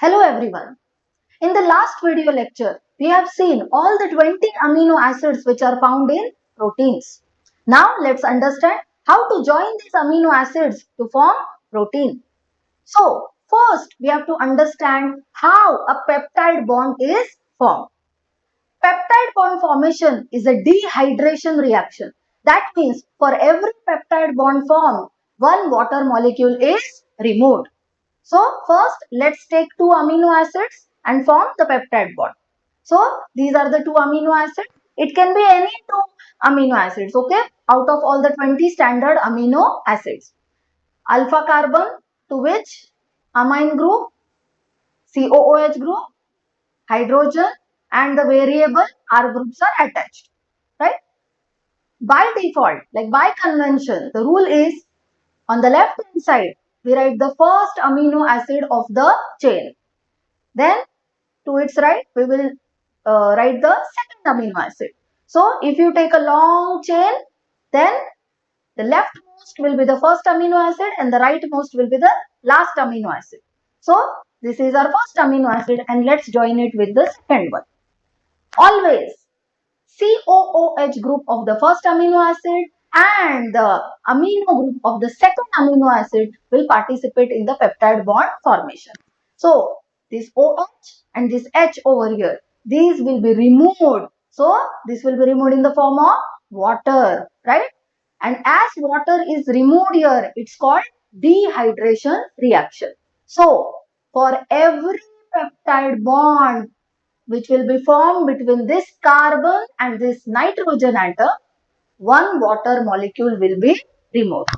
Hello everyone. In the last video lecture, we have seen all the 20 amino acids which are found in proteins. Now let's understand how to join these amino acids to form protein. So first we have to understand how a peptide bond is formed. Peptide bond formation is a dehydration reaction. That means for every peptide bond formed, one water molecule is removed. So first let's take two amino acids and form the peptide bond. So these are the two amino acids. It can be any two amino acids, okay, out of all the 20 standard amino acids. Alpha carbon, to which amine group, COOH group, hydrogen, and the variable R groups are attached, right? By default, like by convention, the rule is on the left hand side, we write the first amino acid of the chain. Then to its right, we will write the second amino acid. So if you take a long chain, then the leftmost will be the first amino acid and the rightmost will be the last amino acid. So this is our first amino acid and let's join it with the second one. Always COOH group of the first amino acid and the amino group of the second amino acid will participate in the peptide bond formation. So this OH and this H over here, these will be removed. So this will be removed in the form of water, right? And as water is removed here, it's called dehydration reaction. So for every peptide bond which will be formed between this carbon and this nitrogen atom, one water molecule will be removed.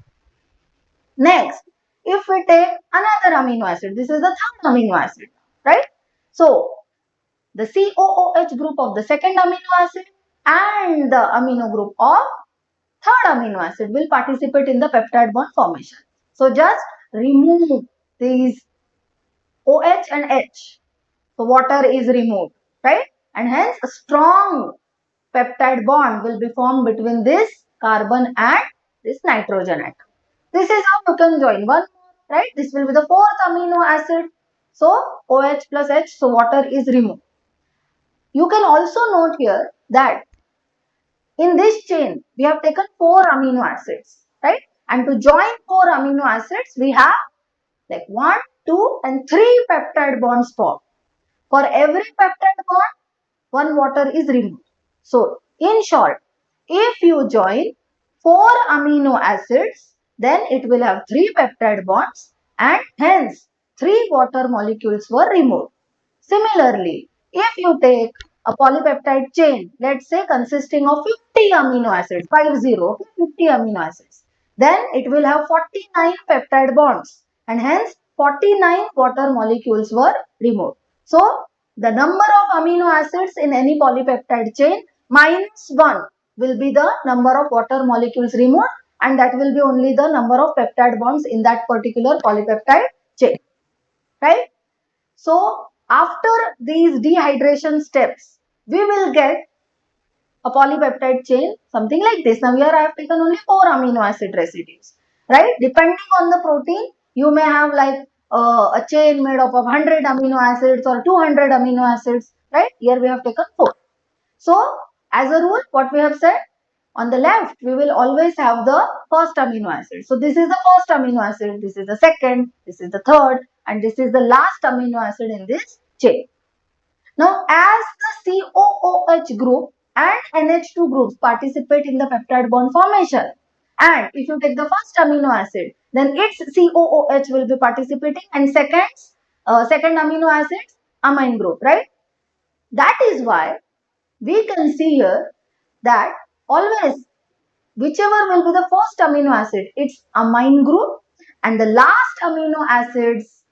Next, if we take another amino acid, this is the third amino acid, right? So, the COOH group of the second amino acid and the amino group of third amino acid will participate in the peptide bond formation. So, just remove these OH and H. So, water is removed, right? And hence a strong peptide bond will be formed between this carbon and this nitrogen atom. This is how you can join one more, right? This will be the fourth amino acid. So OH plus H, so water is removed. You can also note here that in this chain, we have taken 4 amino acids, right? And to join 4 amino acids, we have like 1, 2 and 3 peptide bonds formed. For every peptide bond, one water is removed. So, in short, if you join 4 amino acids, then it will have 3 peptide bonds and hence 3 water molecules were removed. Similarly, if you take a polypeptide chain, let's say consisting of 50 amino acids, 50 amino acids, then it will have 49 peptide bonds and hence 49 water molecules were removed. So, the number of amino acids in any polypeptide chain minus 1 will be the number of water molecules removed and that will be only the number of peptide bonds in that particular polypeptide chain, right? So, after these dehydration steps, we will get a polypeptide chain, something like this. Now, here I have taken only 4 amino acid residues, right? Depending on the protein, you may have like a chain made up of 100 amino acids or 200 amino acids, right? Here we have taken 4. So, as a rule, what we have said, on the left, we will always have the first amino acid. So, this is the first amino acid, this is the second, this is the third, and this is the last amino acid in this chain. Now, as the COOH group and NH2 groups participate in the peptide bond formation, and if you take the first amino acid, then its COOH will be participating and second amino acid, amine group, right? That is why we can see here that always whichever will be the first amino acid, its amine group and the last amino acid's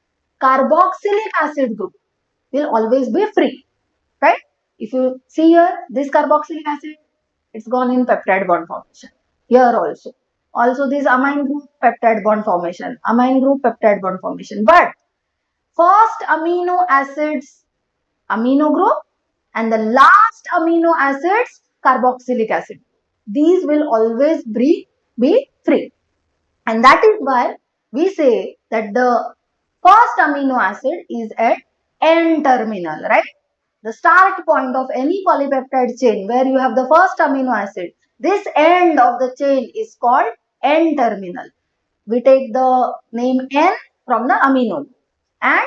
carboxylic acid group will always be free, right? If you see here, this carboxylic acid, it's gone in peptide bond formation. Here also. Also this amine group, peptide bond formation. Amine group, peptide bond formation. But first amino acids, amino group and the last amino acids, carboxylic acid. These will always be free. And that is why we say that the first amino acid is at N terminal, right? The start point of any polypeptide chain where you have the first amino acid. This end of the chain is called N terminal. We take the name N from the amino. And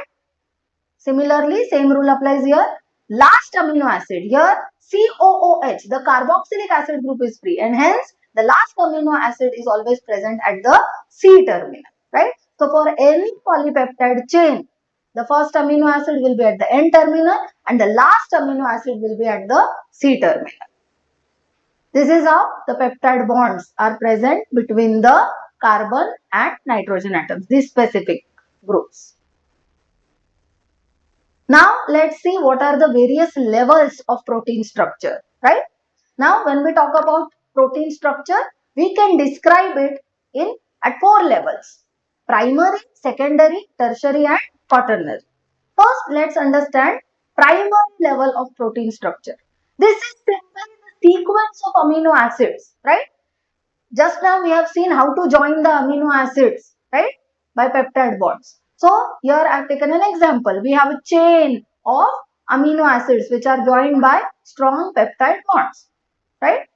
similarly, same rule applies here. Last amino acid here, COOH, the carboxylic acid group is free, and hence the last amino acid is always present at the C terminal, right? So for any polypeptide chain, the first amino acid will be at the N terminal and the last amino acid will be at the C terminal. This is how the peptide bonds are present between the carbon and nitrogen atoms, these specific groups. Now let's see what are the various levels of protein structure, right? Now when we talk about protein structure, we can describe it in at 4 levels: primary, secondary, tertiary and quaternary. First, let's understand primary level of protein structure. This is simply the sequence of amino acids, right? Just now we have seen how to join the amino acids, right? By peptide bonds. So here I have taken an example. We have a chain of amino acids which are joined by strong peptide bonds, right?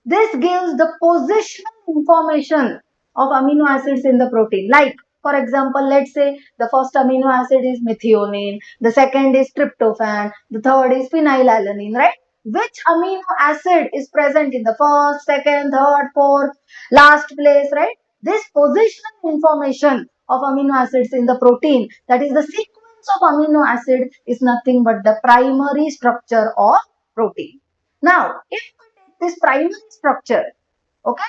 This gives the positional information of amino acids in the protein. Like, for example, let's say the first amino acid is methionine, the second is tryptophan, the third is phenylalanine, right? Which amino acid is present in the first, second, third, fourth, last place, right? This positional information of amino acids in the protein, that is the sequence of amino acid, is nothing but the primary structure of protein. Now, if this primary structure, okay,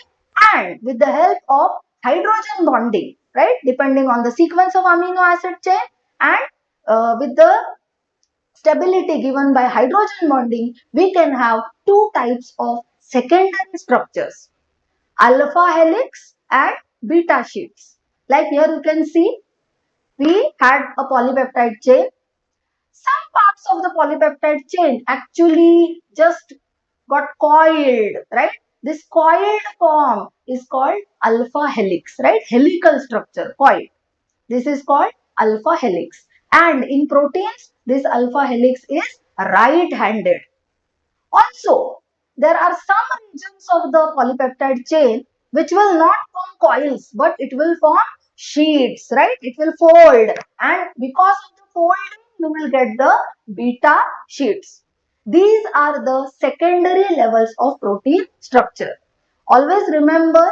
and with the help of hydrogen bonding, right, depending on the sequence of amino acid chain and with the stability given by hydrogen bonding, we can have two types of secondary structures: alpha helix and beta sheets. Like here you can see we had a polypeptide chain. Some parts of the polypeptide chain actually just got coiled, right? This coiled form is called alpha helix, right? Helical structure, coiled. This is called alpha helix. And in proteins, this alpha helix is right-handed. Also, there are some regions of the polypeptide chain which will not form coils, but it will form sheets, right? It will fold, and because of the folding, you will get the beta sheets. These are the secondary levels of protein structure. Always remember,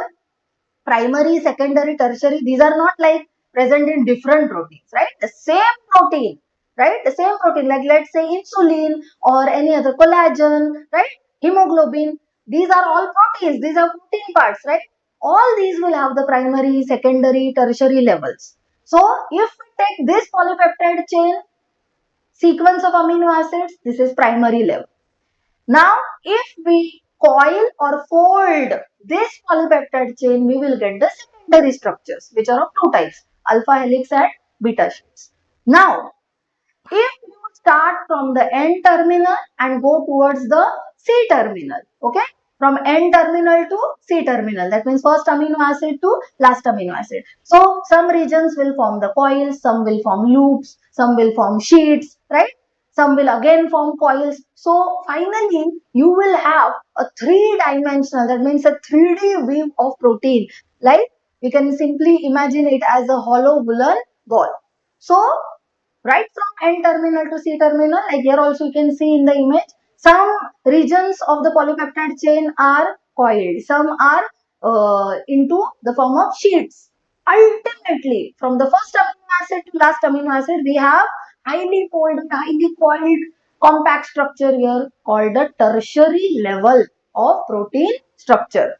primary, secondary, tertiary, these are not like present in different proteins, right? The same protein, right? The same protein, like let's say insulin or any other collagen, right? Hemoglobin, these are all proteins, these are protein parts, right? All these will have the primary, secondary, tertiary levels. So if we take this polypeptide chain sequence of amino acids, this is primary level. Now, if we coil or fold this polypeptide chain, we will get the secondary structures, which are of two types: alpha helix and beta sheets. Now, if you start from the N terminal and go towards the C terminal, okay? From N terminal to C terminal, that means first amino acid to last amino acid. So, some regions will form the coils, some will form loops, some will form sheets, right? Some will again form coils. So, finally, you will have a three-dimensional, that means a 3D view of protein. Like, you can simply imagine it as a hollow woolen ball. So, right from N terminal to C terminal, like here also you can see in the image, some regions of the polypeptide chain are coiled, some are into the form of sheets. Ultimately, from the first amino acid to last amino acid, we have highly folded, highly coiled compact structure here called the tertiary level of protein structure.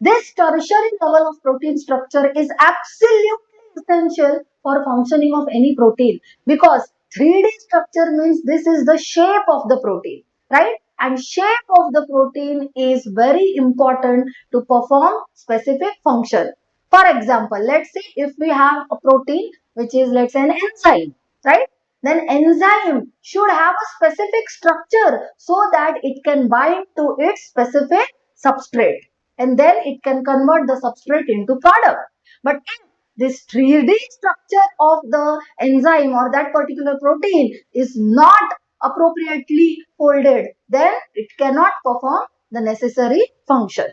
This tertiary level of protein structure is absolutely essential for functioning of any protein, because 3D structure means this is the shape of the protein, right? And shape of the protein is very important to perform specific function. For example, let's say if we have a protein which is, let's say, an enzyme, right? Then enzyme should have a specific structure so that it can bind to its specific substrate, and then it can convert the substrate into product. But if this 3D structure of the enzyme or that particular protein is not appropriately folded, then it cannot perform the necessary function.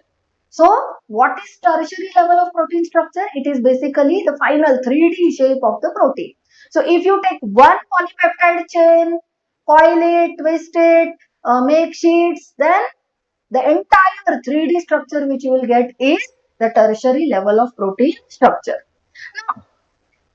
So, what is tertiary level of protein structure? It is basically the final 3D shape of the protein. So, if you take one polypeptide chain, coil it, twist it, make sheets, then the entire 3D structure which you will get is the tertiary level of protein structure. Now,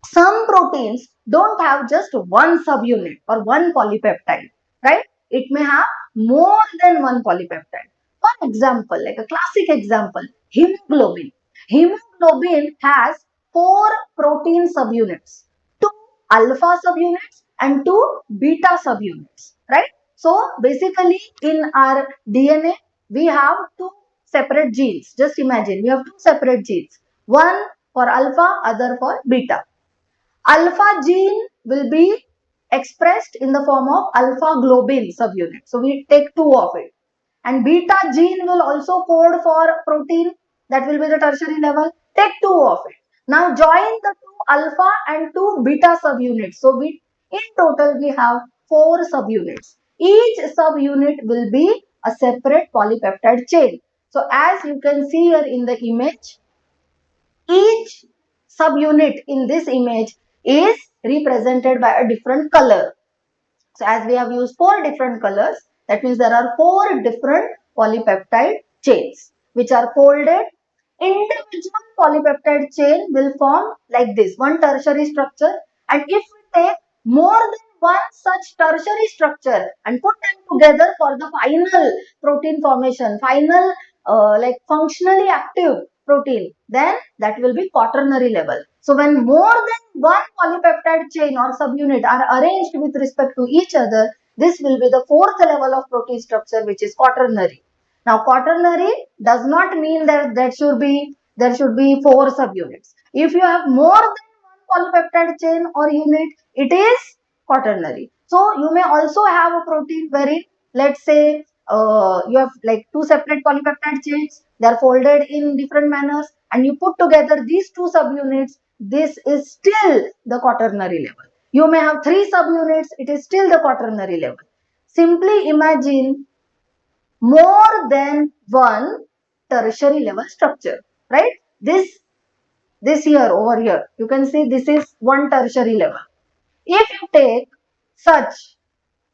some proteins don't have just one subunit or one polypeptide, right? It may have more than one polypeptide. For example, like a classic example, hemoglobin. Hemoglobin has four protein subunits, two alpha subunits and two beta subunits, right? So basically in our DNA, we have two separate genes. Just imagine we have two separate genes, one for alpha, other for beta. Alpha gene will be expressed in the form of alpha globin subunit. So we take two of it. And beta gene will also code for protein, that will be the tertiary level. Take two of it. Now join the two alpha and two beta subunits. So in total we have four subunits. Each subunit will be a separate polypeptide chain. So as you can see here in the image, each subunit in this image is represented by a different color. So as we have used four different colors, that means there are four different polypeptide chains which are folded. Individual polypeptide chain will form like this, one tertiary structure, and if we take more than one such tertiary structure and put them together for the final protein formation, final like functionally active protein, then that will be quaternary level. So when more than one polypeptide chain or subunit are arranged with respect to each other, this will be the fourth level of protein structure, which is quaternary. Now quaternary does not mean that there should be four subunits. If you have more than one polypeptide chain or unit, it is quaternary. So you may also have a protein wherein, let's say, you have like two separate polypeptide chains, they are folded in different manners, and you put together these two subunits, this is still the quaternary level. You may have three subunits, it is still the quaternary level. Simply imagine more than one tertiary level structure, right? This here, over here, you can see this is one tertiary level. If you take such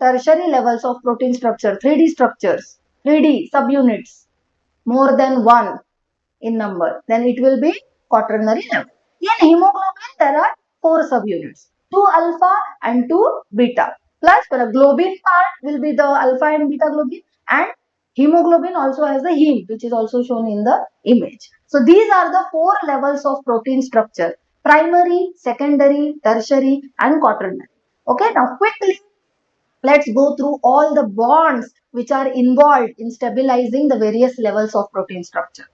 tertiary levels of protein structure, 3D structures, 3D subunits, more than one in number, then it will be quaternary level. In hemoglobin, there are four subunits, two alpha and two beta. Plus, the globin part will be the alpha and beta globin, and hemoglobin also has the heme, which is also shown in the image. So these are the four levels of protein structure: primary, secondary, tertiary, and quaternary. Okay, now quickly let's go through all the bonds which are involved in stabilizing the various levels of protein structure.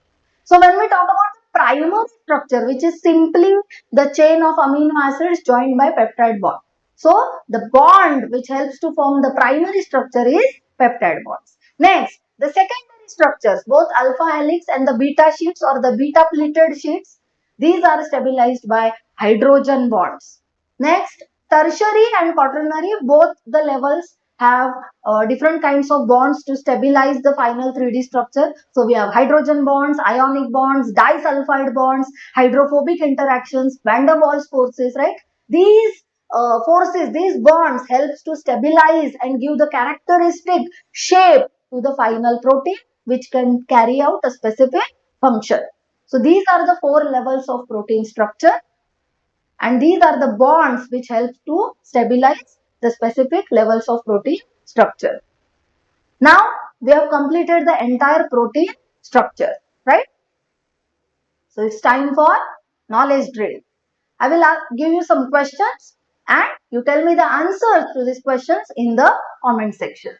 So when we talk about the primary structure, which is simply the chain of amino acids joined by peptide bond. So the bond which helps to form the primary structure is peptide bonds. Next, the secondary structures, both alpha helix and the beta sheets or the beta pleated sheets, these are stabilized by hydrogen bonds. Next, tertiary and quaternary, both the levels have different kinds of bonds to stabilize the final 3D structure. So we have hydrogen bonds, ionic bonds, disulfide bonds, hydrophobic interactions, van der Waals forces, right? These forces, these bonds helps to stabilize and give the characteristic shape to the final protein which can carry out a specific function. So these are the four levels of protein structure, and these are the bonds which help to stabilize the specific levels of protein structure. Now we have completed the entire protein structure, right? So it's time for knowledge drill. I will give you some questions and you tell me the answers to these questions in the comment section.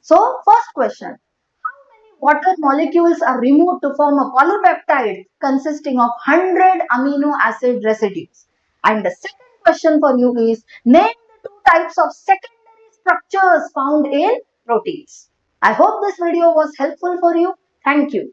So first question, how many water molecules are removed to form a polypeptide consisting of 100 amino acid residues? And the second question for you is, name the two types of secondary structures found in proteins. I hope this video was helpful for you. Thank you.